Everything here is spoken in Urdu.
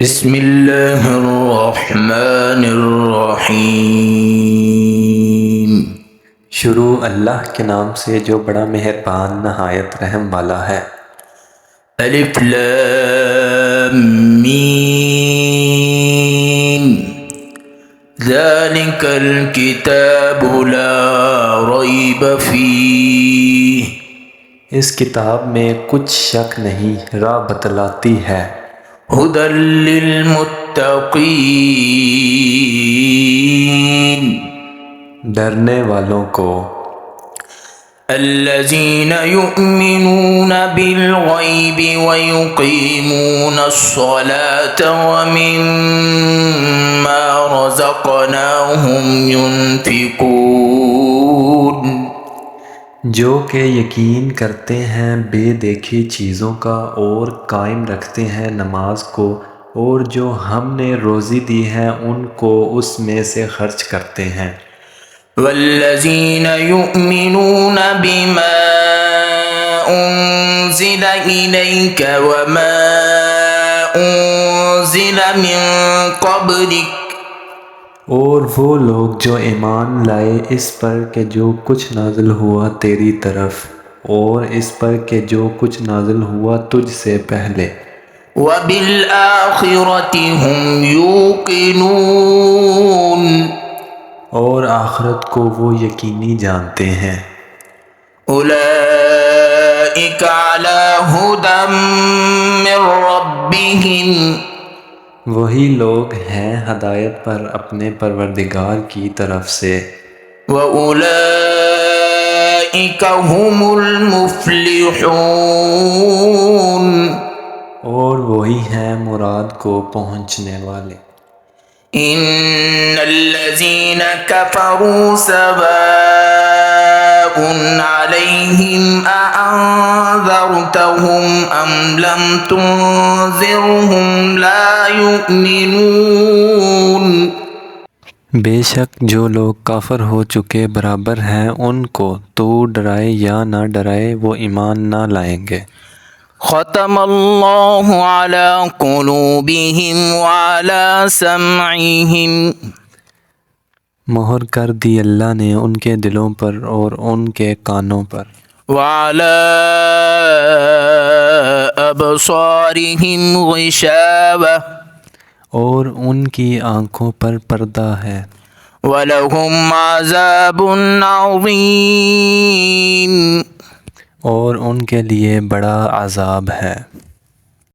بسم اللہ الرحمن الرحیم۔ شروع اللہ کے نام سے جو بڑا مہربان نہایت رحم والا ہے۔ الف لام میم، ذالک الکتاب لا ریب فیہ، اس کتاب میں کچھ شک نہیں، راہ بتلاتی ہے۔ ھدی للمتقین، ڈرنے والوں کو۔ الذین یؤمنون بالغیب ویقیمون الصلاة ومما رزقناہم ینفقون، جو کہ یقین کرتے ہیں بے دیکھی چیزوں کا اور قائم رکھتے ہیں نماز کو، اور جو ہم نے روزی دی ہے ان کو اس میں سے خرچ کرتے ہیں۔ والذین یؤمنون بما انزل الیک وما انزل من قبلک، اور وہ لوگ جو ایمان لائے اس پر کہ جو کچھ نازل ہوا تیری طرف، اور اس پر کہ جو کچھ نازل ہوا تجھ سے پہلے۔ وبالآخرۃ ھم یوقنون، اور آخرت کو وہ یقینی جانتے ہیں۔ اولئک علی ھدی من ربہم، وہی لوگ ہیں ہدایت پر اپنے پروردگار کی طرف سے۔ وَأُولَئِكَ هُمُ الْمُفْلِحُونَ، اور وہی ہیں مراد کو پہنچنے والے۔ إِنَّ الَّذِينَ كَفَرُوا سَوَاءٌ عَلَيْهِمْ أَأَنذَرْتَهُمْ أَمْ لَمْ تُنذِرْهُمْ لَا يُؤْمِنُونَ، بے شک جو لوگ کافر ہو چکے برابر ہیں ان کو تو ڈرائے یا نہ ڈرائے وہ ایمان نہ لائیں گے۔ ختم اللہ علی قلوبہم وعلی سمعہم، مہر کر دی اللہ نے ان کے دلوں پر اور ان کے کانوں پر۔ وعلی ابصارہم غشاوہ، اور ان کی آنکھوں پر پردہ ہے۔ وَلَهُمْ عَذَابٌ عَظِيمٌ، اور ان کے لیے بڑا عذاب ہے۔